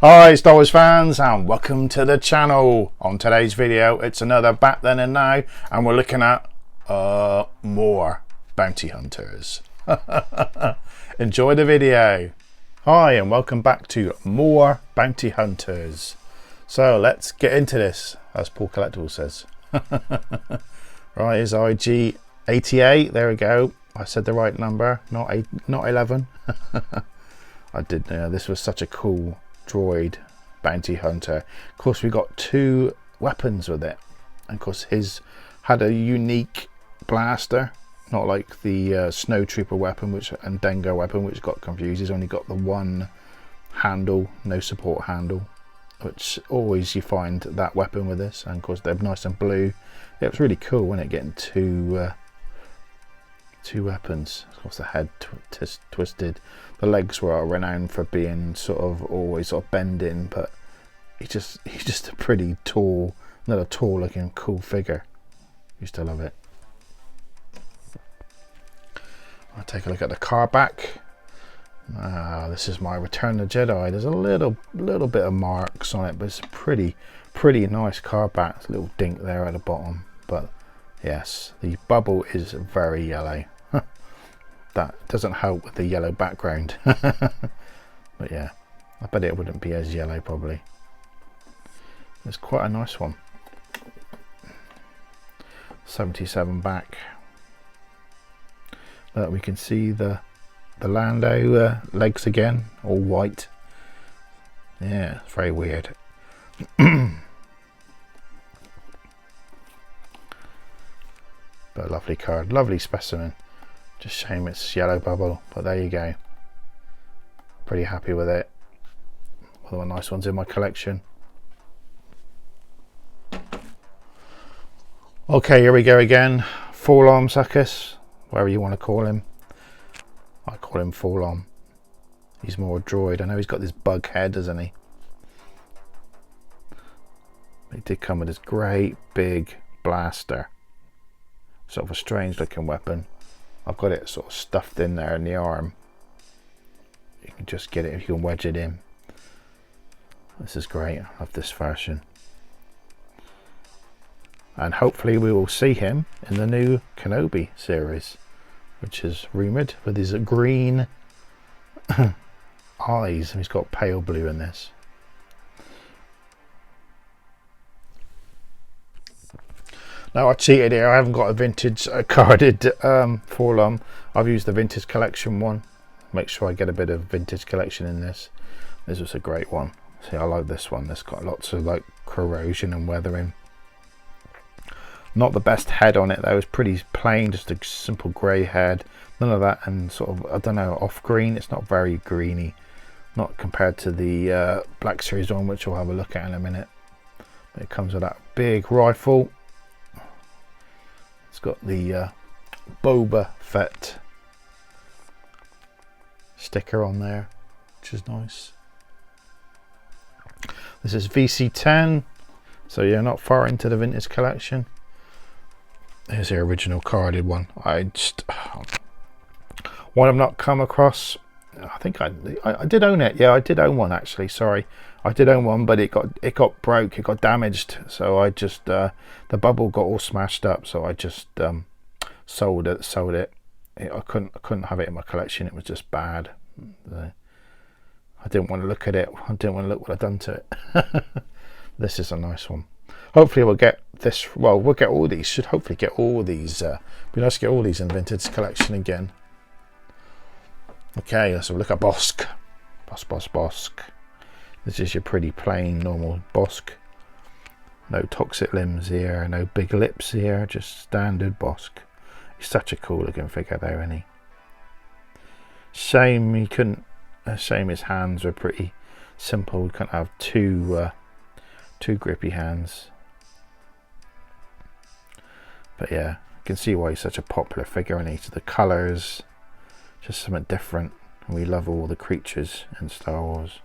Hi Star Wars fans and welcome to the channel. On today's video it's another Back Then and Now and we're looking at more bounty hunters. Enjoy the video. Hi and welcome back to more bounty hunters. So let's get into this, as Paul Collectible says. Right, here's IG-88. There we go. I said the right number, not 11. I did know this was such a cool droid bounty hunter. Of course we got two weapons with it, and of course his had a unique blaster, not like the snowtrooper weapon and Dengo weapon, which got confused. He's only got the one handle, no support handle, which always you find that weapon with this. And of course they're nice and blue. Yeah, it was really cool when it getting two weapons. Of course the head twisted. The legs were renowned for being always bending, but he's just a pretty tall, another tall looking cool figure. Used to love it. I'll take a look at the car back. This is my Return of the Jedi. There's a little bit of marks on it, but it's a pretty nice car back. There's a little dink there at the bottom, but yes, the bubble is very yellow. That doesn't help with the yellow background. But yeah, I bet it wouldn't be as yellow probably. It's quite a nice one. 77 back. We can see the Lando legs again, all white. Yeah, it's very weird. But a lovely card, lovely specimen. Just shame it's yellow bubble, but there you go. Pretty happy with it. One of the nice ones in my collection. Okay, here we go again. Full arm ZUCKUSS, whatever you want to call him. I call him full arm. He's more a droid. I know he's got this bug head, doesn't he? He did come with this great big blaster. Sort of a strange looking weapon. I've got it sort of stuffed in there in the arm. You can just get it if you can wedge it in. This is great. I love this version. And hopefully we will see him in the new Kenobi series, which is rumoured, with his green eyes. And he's got pale blue in this. Now I cheated here. I haven't got a vintage carded full arm. I've used the vintage collection one. Make sure I get a bit of vintage collection in this. This was a great one. See, I like this one. It's got lots of like corrosion and weathering. Not the best head on it though. It's pretty plain, just a simple grey head. None of that, and sort of, I don't know, off green. It's not very greeny. Not compared to the Black Series one, which we'll have a look at in a minute. But it comes with that big rifle. It's got the Boba Fett sticker on there, which is nice. This is VC10, so you're not far into the vintage collection. Here's the original carded one. One I've not come across. I think I did own it. Yeah, I did own one actually. Sorry, I did own one, but it got broke. It got damaged. So I just the bubble got all smashed up. So I just sold it. I couldn't have it in my collection. It was just bad. I didn't want to look at it. I didn't want to look what I'd done to it. This is a nice one. Hopefully we'll get this. Well, we'll get all these. Should hopefully get all these. Be nice to get all these in vintage collection again. Okay, let's have a look at Bossk. Bossk. This is your pretty plain normal Bossk. No toxic limbs here, no big lips here, just standard Bossk. He's such a cool looking figure though, isn't he? Shame he couldn't. Shame his hands were pretty simple. We couldn't have two grippy hands. But yeah, you can see why he's such a popular figure, and he's the colours. Just something different, and we love all the creatures in Star Wars.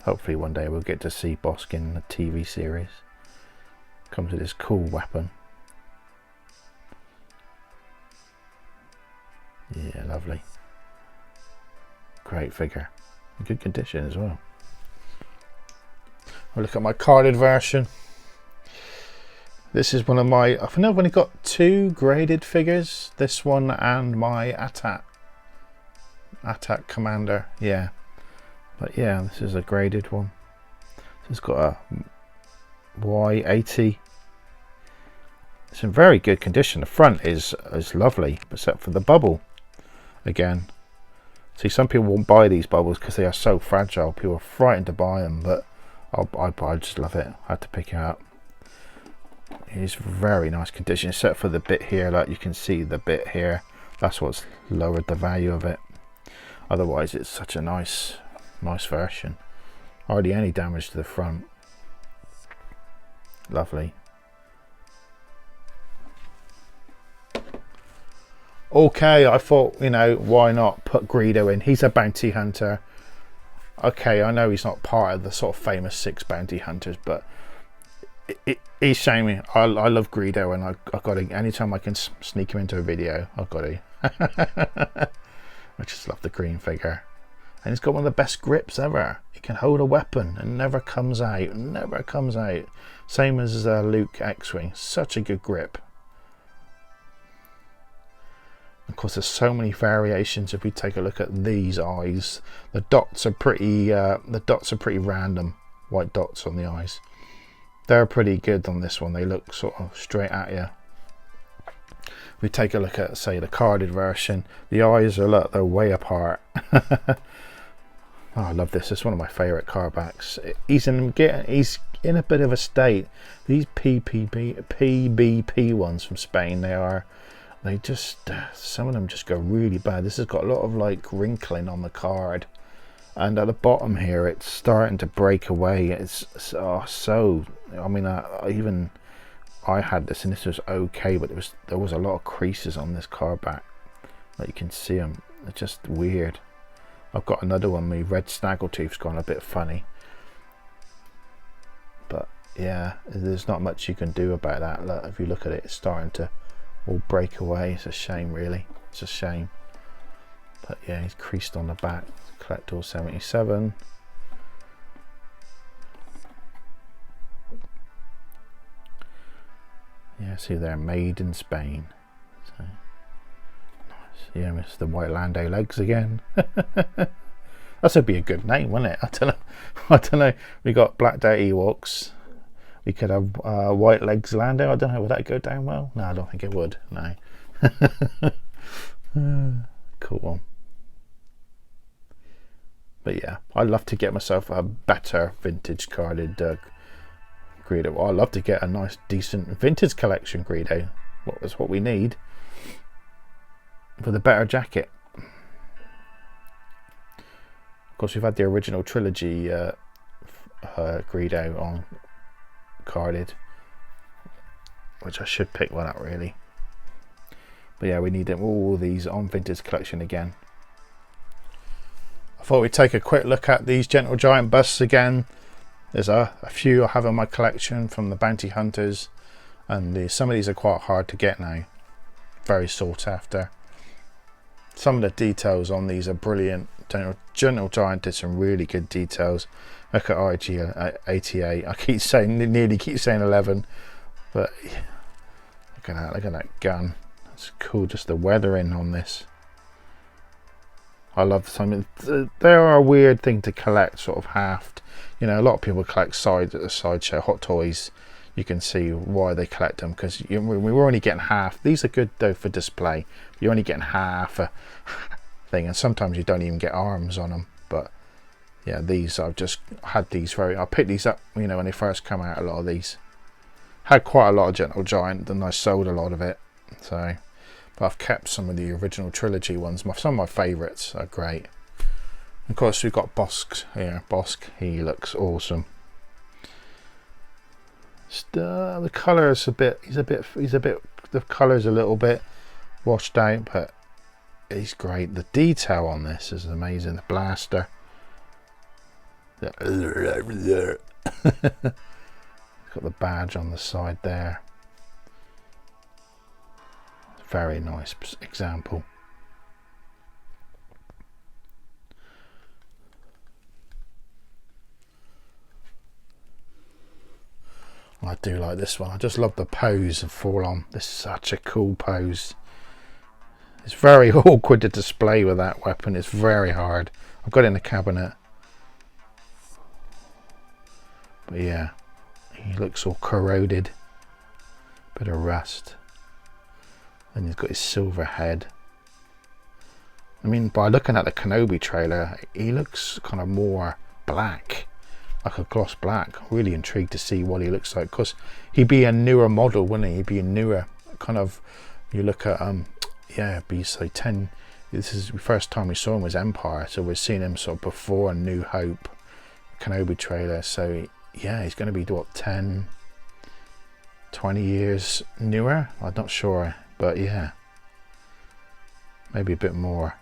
Hopefully one day we'll get to see Bossk in the TV series. Comes with this cool weapon. Yeah, lovely. Great figure. in good condition as well. I'll look at my carded version. This is one of my, I think I've only got 2 graded figures. This one and my Attack Commander, yeah. But yeah, this is a graded one. It's got a Y80. It's in very good condition. The front is lovely, except for the bubble. Again, see, some people won't buy these bubbles because they are so fragile. People are frightened to buy them, but I just love it. I had to pick it up. It's very nice condition, except for the bit here. Like you can see the bit here. That's what's lowered the value of it. Otherwise, it's such a nice version. Hardly any damage to the front. Lovely. Okay, I thought, you know, why not put Greedo in? He's a bounty hunter. Okay, I know he's not part of the sort of famous 6 bounty hunters, but he's shaming. I love Greedo, and I got to, anytime I can sneak him into a video, I've got to. I just love the green figure. And he's got one of the best grips ever. He can hold a weapon and never comes out. Never comes out. Same as Luke X-Wing. Such a good grip. Of course, there's so many variations. If we take a look at these eyes, the dots are pretty random. White dots on the eyes. They're pretty good on this one. They look sort of straight at you. If we take a look at, say, the carded version, the eyes are, look, they're way apart. Oh, I love this. It's one of my favourite card backs. He's in a bit of a state. These PBP ones from Spain, they just, some of them just go really bad. This has got a lot of like wrinkling on the card, and at the bottom here it's starting to break away. It's so, I mean, even I had this and this was okay, but there was a lot of creases on this card back. Like you can see them. It's just weird. I've got another one, my red snaggletooth's gone a bit funny. But yeah, there's not much you can do about that. Look, if you look at it, it's starting to all break away. It's a shame, really. It's a shame. But yeah, he's creased on the back. Collector 77. Yeah, see, they're made in Spain. So yeah, it's the White Lando legs again. That would be a good name, wouldn't it? I don't know. We got blacked out Ewoks. We could have White Legs Lando. I don't know. Would that go down well? No, I don't think it would. No. Cool one. But yeah, I'd love to get myself a better vintage carded Greedo. Well, I'd love to get a nice, decent vintage collection Greedo. What we need. With a better jacket. Of course, we've had the original trilogy Greedo on carded, which I should pick one up really. But yeah, we need all these on vintage collection again. I thought we'd take a quick look at these Gentle Giant busts again. There's a few I have in my collection from the bounty hunters, and some of these are quite hard to get now. Very sought after. Some of the details on these are brilliant. Gentle Giant did some really good details. Look at IG-88. I nearly keep saying 11, but look at that gun. It's cool. Just the weathering on this. I love something. They are a weird thing to collect, sort of halved. You know, a lot of people collect sideshow Hot Toys. You can see why they collect them, because we were only getting half. These are good though for display. You're only getting half a thing, and sometimes you don't even get arms on them. But yeah, these I've just had these I picked these up, you know, when they first come out. A lot of these had quite a lot of Gentle Giant, and I sold a lot of it. So, but I've kept some of the original trilogy ones. Some of my favourites are great. Of course, we've got Bossk here. Bossk, he looks awesome. The colour's the colour's a little bit washed out, but he's great. The detail on this is amazing. The blaster. Got the badge on the side there. Very nice example. I do like this one. I just love the pose of Forlom. This is such a cool pose. It's very awkward to display with that weapon. It's very hard. I've got it in the cabinet. But yeah, he looks all corroded. Bit of rust. And he's got his silver head. I mean, by looking at the Kenobi trailer, he looks kind of more black, like a gloss black. I'm really intrigued to see what he looks like, because he'd be a newer model, wouldn't he? He'd be a newer kind of, you look at, yeah, it'd be say 10, this is the first time we saw him was Empire, so we're seeing him sort of before A New Hope, Kenobi trailer, so yeah, he's going to be, what, 10, 20 years newer? I'm not sure, but yeah, maybe a bit more.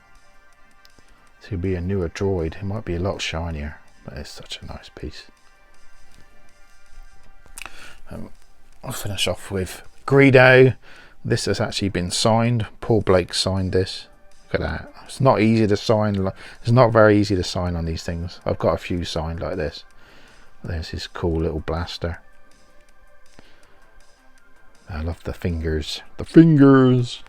So he'll be a newer droid. It might be a lot shinier, but it's such a nice piece. I'll finish off with Greedo. This has actually been signed. Paul Blake signed this. Look at that. It's not easy to sign. It's not very easy to sign on these things. I've got a few signed like this. There's his cool little blaster. I love the fingers. The fingers!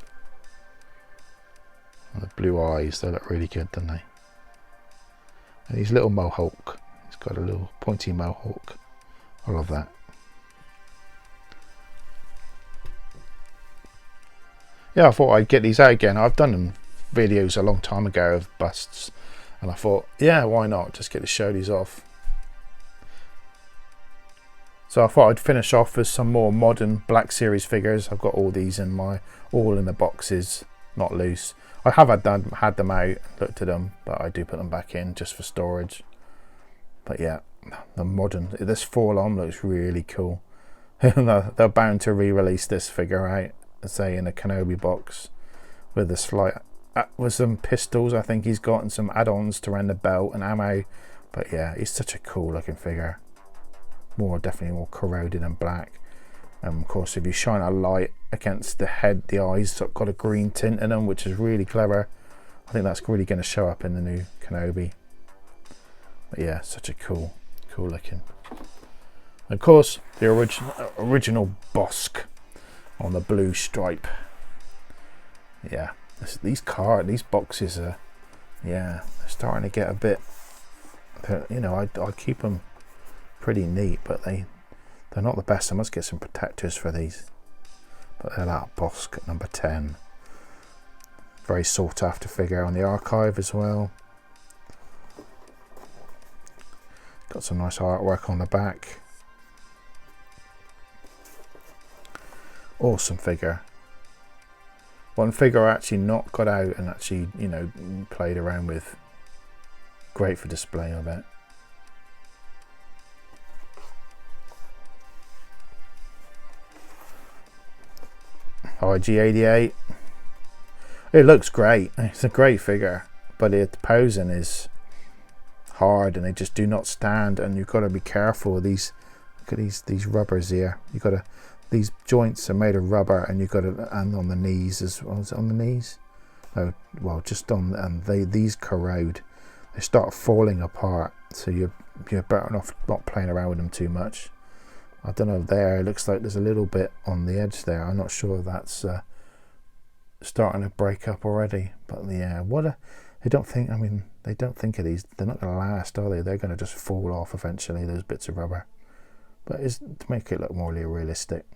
And the blue eyes, they look really good, don't they? And his little mohawk. He's got a little pointy mohawk. I love that. Yeah, I thought I'd get these out again. I've done them videos a long time ago of busts, and I thought, yeah, why not? Just get to show these off. So I thought I'd finish off with some more modern Black Series figures. I've got all these in all in the boxes, not loose. I have had them out, looked at them, but I do put them back in just for storage. But yeah, the modern, this Forlom looks really cool. They're bound to re-release this figure out, say in a Kenobi box, with a slight, with some pistols I think he's got, and some add-ons to around the belt and ammo. But yeah, he's such a cool looking figure. Definitely more corroded and black. Of course, if you shine a light against the head, the eyes got a green tint in them, which is really clever. I think that's really going to show up in the new Kenobi. But yeah, such a cool looking. And of course, the original Bossk on the blue stripe. Yeah, these boxes are, yeah, they're starting to get a bit. You know, I keep them pretty neat, but they're not the best. I must get some protectors for these. But they're that Bossk at number 10. Very sought after figure on the archive as well. Got some nice artwork on the back. Awesome figure. One figure I actually not got out and actually, you know, played around with. Great for display, I bet. IG-88. It looks great. It's a great figure, but the posing is hard, and they just do not stand. And you've got to be careful with these. Look at these rubbers here. You got to. These joints are made of rubber, and you've got to, and on the knees as well. Is it on the knees? Oh, well, just on. And these corrode. They start falling apart. So you're better off not playing around with them too much. I don't know, there it looks like there's a little bit on the edge there. I'm not sure if that's starting to break up already. But yeah, they don't think of these. They're not going to last, are they? They're going to just fall off eventually, those bits of rubber. But it's to make it look more realistic.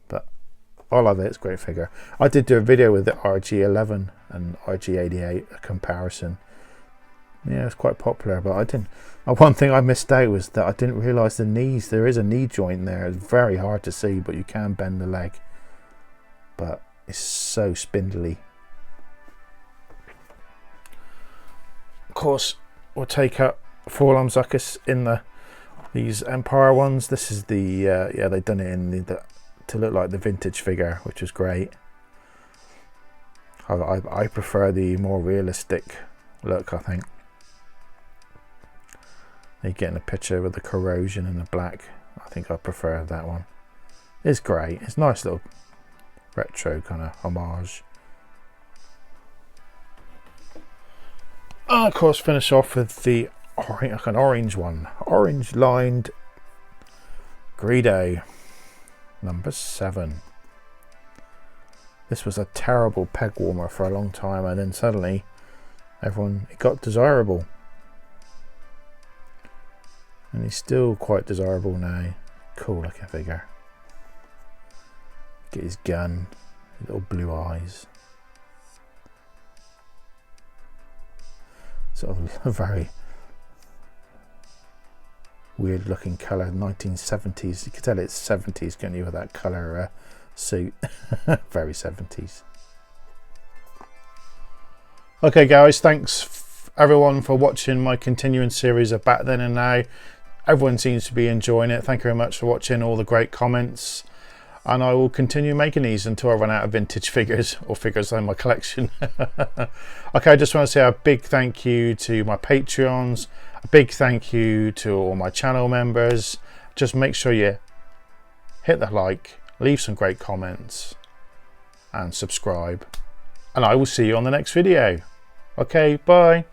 But I love it. It's a great figure. I did do a video with the RG-11 and RG-88, a comparison. Yeah, it's quite popular, but I didn't. One thing I missed out was that I didn't realise the knees. There is a knee joint there. It's very hard to see, but you can bend the leg. But it's so spindly. Of course, we'll take up Forlom ZUCKUSS in these Empire ones. This is the yeah, they've done it in to look like the vintage figure, which is great. I prefer the more realistic look, I think. You're getting a picture with the corrosion and the black. I think I prefer that one. It's great. It's a nice little retro kind of homage. And of course, finish off with the orange one. Orange lined Greedo. Number 7. This was a terrible peg warmer for a long time, and then suddenly it got desirable. And he's still quite desirable now. Cool looking figure. Get his gun, his little blue eyes. Sort of a very weird looking colour, 1970s. You can tell it's 70s, can't you, with that colour suit. Very 70s. Okay guys, thanks everyone for watching my continuing series of Back Then and Now. Everyone seems to be enjoying it. Thank you very much for watching, all the great comments. And I will continue making these until I run out of vintage figures, or figures in my collection. Okay, I just want to say a big thank you to my Patreons, a big thank you to all my channel members. Just make sure you hit the like, leave some great comments, and subscribe. And I will see you on the next video. Okay, bye.